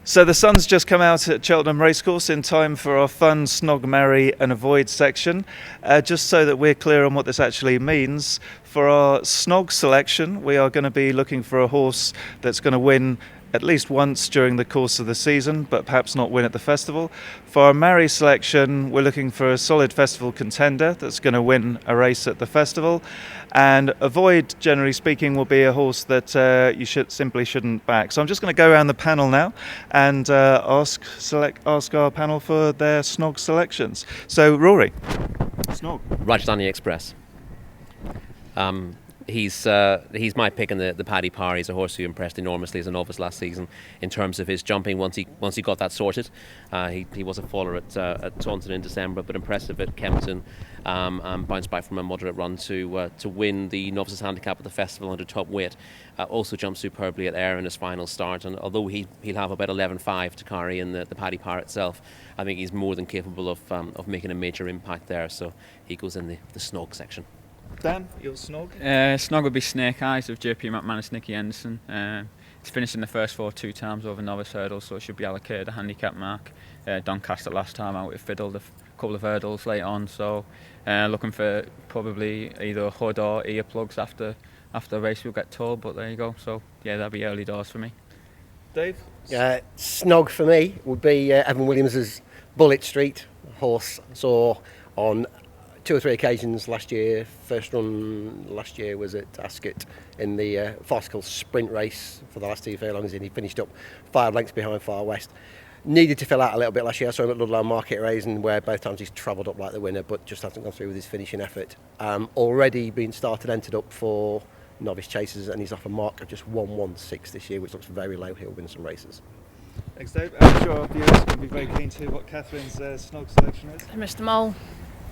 So the sun's just come out at Cheltenham Racecourse in time for our fun Snog, Marry and Avoid section. Just so that we're clear on what this actually means, for our Snog selection we are going to be looking for a horse that's going to win at least once during the course of the season, but perhaps not win at the festival. For our Marry selection, we're looking for a solid festival contender that's going to win a race at the festival. And Avoid, generally speaking, will be a horse that you shouldn't back. So I'm just going to go around the panel now and ask our panel for their Snog selections. So Rory, Snog. Rajdhani Express. He's my pick in the Paddy Power. He's a horse who impressed enormously as a novice last season in terms of his jumping. Once he got that sorted, he was a faller at Taunton in December, but impressive at Kempton, and bounced back from a moderate run to win the novices handicap at the festival under top weight. Also jumped superbly at Ayr in his final start, and although he'll have about 11.5 to carry in the Paddy Power itself, I think he's more than capable of making a major impact there. So he goes in the Snog section. Dan, your Snog? Snog would be Snake Eyes of JP McManus, Nicky Henderson. He's finished in the first 4 2 times over novice hurdles, so it should be allocated a handicap mark. Doncaster last time out, it fiddled a couple of hurdles late on, so looking for probably either hood or earplugs after the race, we'll get told, but there you go. So yeah, that'll be early doors for me. Dave? Snog for me would be Evan Williams's Bullet Street horse. Saw on 2 or 3 occasions last year. First run last year was at Ascot in the farcical sprint race for the last 2 furlongs, and he finished up 5 lengths behind Far West. Needed to fill out a little bit last year. I saw him at Ludlow Market Raising, where both times he's travelled up like the winner, but just hasn't gone through with his finishing effort. Already been entered up for novice chasers, and he's off a mark of just 1:16 this year, which looks very low. He'll win some races. Thanks, Dave. I'm sure our viewers will be very keen to hear what Catherine's Snog selection is. Mr. Mole.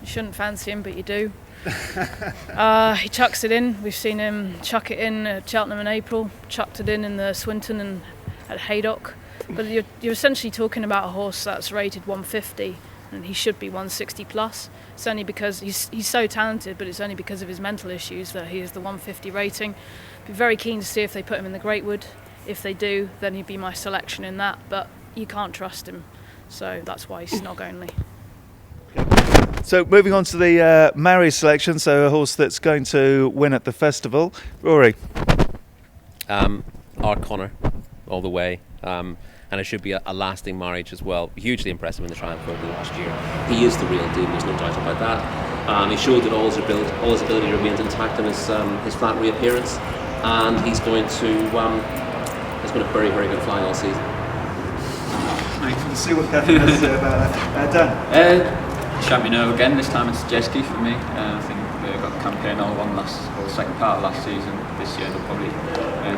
You shouldn't fancy him, but you do. He chucks it in. We've seen him chuck it in at Cheltenham in April, chucked it in the Swinton and at Haydock. But you're essentially talking about a horse that's rated 150, and he should be 160 plus. It's only because he's so talented, but it's only because of his mental issues that he is the 150 rating. Be very keen to see if they put him in the Greatwood. If they do, then he'd be my selection in that. But you can't trust him, so that's why he's Snog only. So moving on to the Marry selection, so a horse that's going to win at the festival. Rory? Art Connor, all the way. And it should be a lasting marriage as well. Hugely impressive in the Triumph Oval last year. He is the real deal, there's no doubt about that. He showed that all his ability remains intact in his flat reappearance, and he's going to very, very good flying all season. We'll see what Catherine has to say about that. Dan? Champion over again, this time it's Jeski for me. I think they got campaign all the second part of last season. This year they'll probably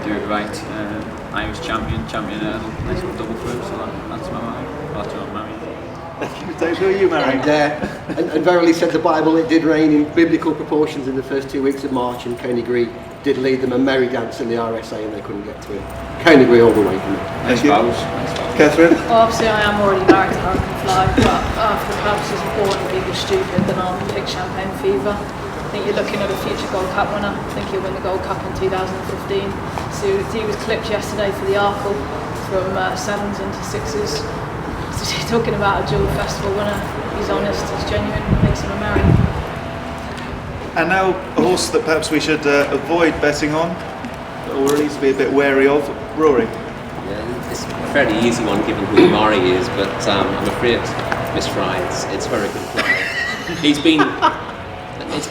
do it right. Irish champion Earl, nice little double for him, so that's my marry. That's what I'm marrying. Dave, who are you marrying? And verily said the Bible, it did rain in biblical proportions in the first 2 weeks of March, and Coneygree did lead them a merry dance in the RSA, and they couldn't get to it. Coneygree all the way from it. Thank you. Catherine? Well, obviously I am already married to Hurricane Fly, but for the purposes of boring people stupid, then I'll pick Champagne Fever. I think you're looking at a future Gold Cup winner. I think he'll win the Gold Cup in 2015. So he was clipped yesterday for the Arkle from 7s into 6s. So you're talking about a dual festival winner. He's honest, he's genuine, makes him a marry. And now a horse that perhaps we should avoid betting on, or at least be a bit wary of. Rory? Yeah, it's a fairly easy one given who Mari is, but I'm afraid, Miss Fry, it's very good fly. He's been.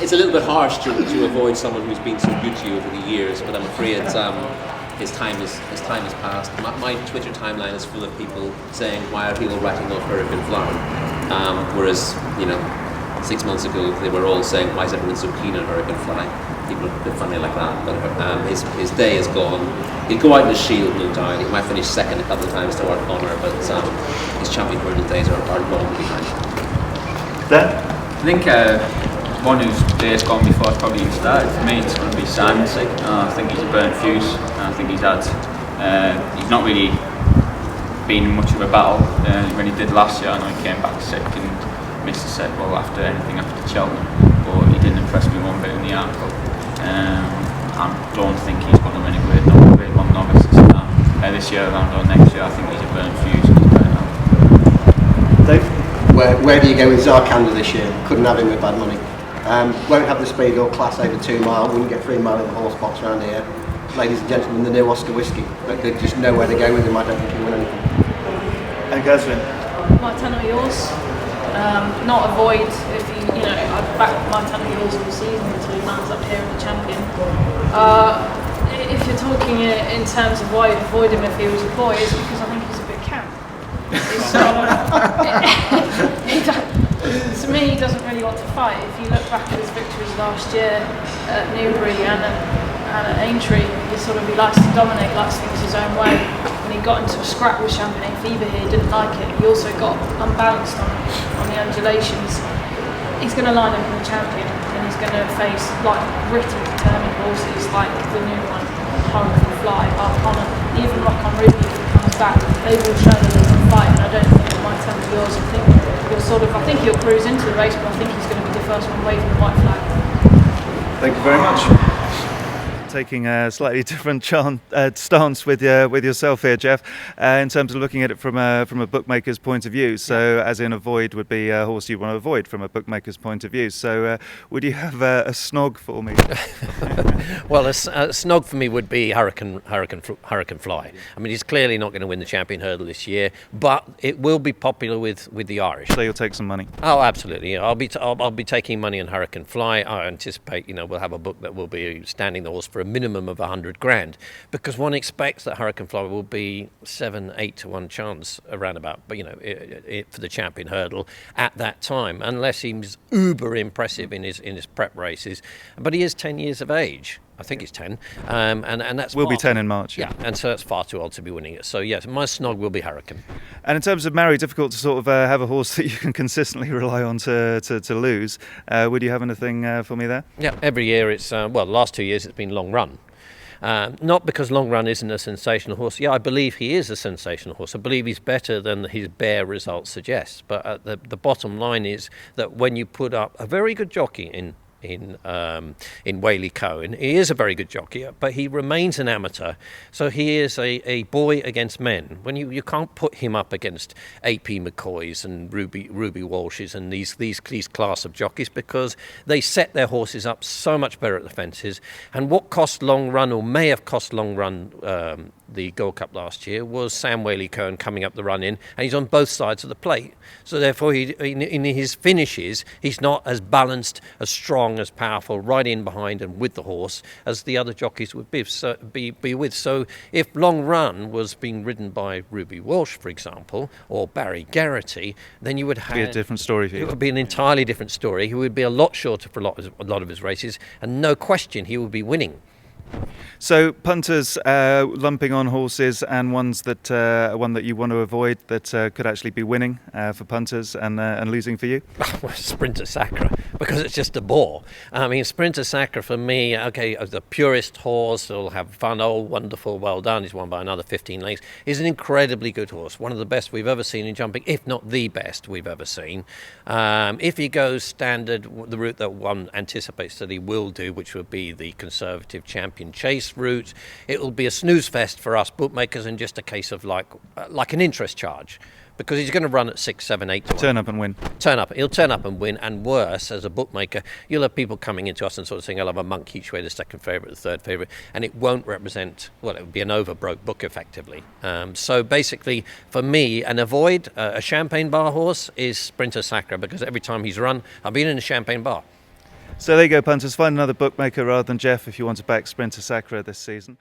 It's a little bit harsh to avoid someone who's been so good to you over the years, but I'm afraid his time has passed. My Twitter timeline is full of people saying, why are people writing off Hurricane Flower? Whereas 6 months ago they were all saying, why is everyone so keen on Hurricane Fly? People are a bit funny like that, but his day is gone. He'll go out in the Shield, no doubt. He might finish second a couple of times to Art Connor, but his champion hurdle days are long behind. Dan? I think one whose day has gone before it's probably even started. For me, it's going to be Simon. I think he's a burnt fuse. I think he's he's not really been in much of a battle when he did last year. I know he came back sick and missed the set ball after Cheltenham, but he didn't impress me one bit in the Arkle. I don't think he's going to win a Grade 1 novice. this year around or next year. I think he's a burnt fuse and he's burnt out. Dave? Where do you go with Zarkanda this year? Couldn't have him with bad money. Won't have the speed or class over 2 mile. Wouldn't get 3 mile in the horse box around here. Ladies and gentlemen, the new Oscar Whiskey. But there's just nowhere to go with him. I don't think he'll win anything. And Gazvin? My ton of yours. Not avoid if I've backed my ton of yours all season until he lands up here in the champion. If you're talking in terms of why you'd avoid him if he was a boy, it's because I think he's a bit camp. To me, he doesn't really want to fight. If you look back at his victories last year at Newbury and at Aintree, he likes to dominate, likes things his own way. When he got into a scrap with Champagne Fever here, he didn't like it. He also got unbalanced on the undulations. He's going to line up in the champion, and he's going to face gritty, determined horses like the new one, Hurricane Fly, Arcona, even Rock on Ruby if he comes back. They will show that they can fight, and I don't think it might turn to yours. I think he'll cruise into the race, but I think he's going to be the first one waving the white flag. Thank you very much. Taking a slightly different stance with yourself here, Jeff, in terms of looking at it from a bookmaker's point of view. So, as in avoid would be a horse you want to avoid from a bookmaker's point of view. So, would you have a Snog for me? Well, a Snog for me would be Hurricane Fly. I mean, he's clearly not going to win the Champion Hurdle this year, but it will be popular with the Irish. So you'll take some money. Oh, absolutely. Yeah. I'll be taking money on Hurricane Fly. I anticipate we'll have a book that will be standing the horse for a minimum of 100 grand, because one expects that Hurricane Fly will be 7-8 to 1 chance around about, but for the Champion Hurdle at that time, unless he's uber impressive in his prep races. But he is 10 years of age. I think he's 10, and that's will be 10 in March. Yeah, and so that's far too old to be winning it. So yes, my Snog will be Hurricane. And in terms of Mary, difficult to have a horse that you can consistently rely on to lose. Would you have anything for me there? Yeah, every year it's the last 2 years it's been Long Run. Not because Long Run isn't a sensational horse. Yeah, I believe he is a sensational horse. I believe he's better than his bare results suggest. But the bottom line is that when you put up a very good jockey in Whaley Cohen. He is a very good jockey, but he remains an amateur, so he is a boy against men. When you can't put him up against A.P. McCoys and Ruby Walshes and these class of jockeys, because they set their horses up so much better at the fences. And what cost Long Run, or may have cost Long Run, the Gold Cup last year, was Sam Whaley Cohen coming up the run in, and he's on both sides of the plate. So therefore, in his finishes, he's not as balanced, as strong, as powerful, right in behind and with the horse as the other jockeys would be with. So if Long Run was being ridden by Ruby Walsh, for example, or Barry Garrity, then you would have... Be a different story for you. It would be an entirely different story. He would be a lot shorter for a lot of his races, and no question he would be winning. So punters lumping on horses and ones that one that you want to avoid that could actually be winning for punters and losing for you? Well, Sprinter Sacra, because it's just a bore. I mean, Sprinter Sacra for me, okay, the purest horse, will have fun, oh, wonderful, well done, he's won by another 15 lengths. He's an incredibly good horse, one of the best we've ever seen in jumping, if not the best we've ever seen. If he goes standard, the route that one anticipates that he will do, which would be the conservative champion chase route, it will be a snooze fest for us bookmakers, and just a case of like an interest charge, because he's going to run at 6, 7, 8 to 1. Turn up and win. He'll turn up and win, and worse, as a bookmaker, you'll have people coming into us and sort of saying, I'll have a monk each way, the second favourite, the third favourite, and it won't represent, well, it would be an overbroke book effectively. So basically, for me, an avoid, a Champagne Bar horse is Sprinter Sacra, because every time he's run, I've been in a Champagne Bar. So there you go, punters. Find another bookmaker rather than Jeff if you want to back Sprinter Sacra this season.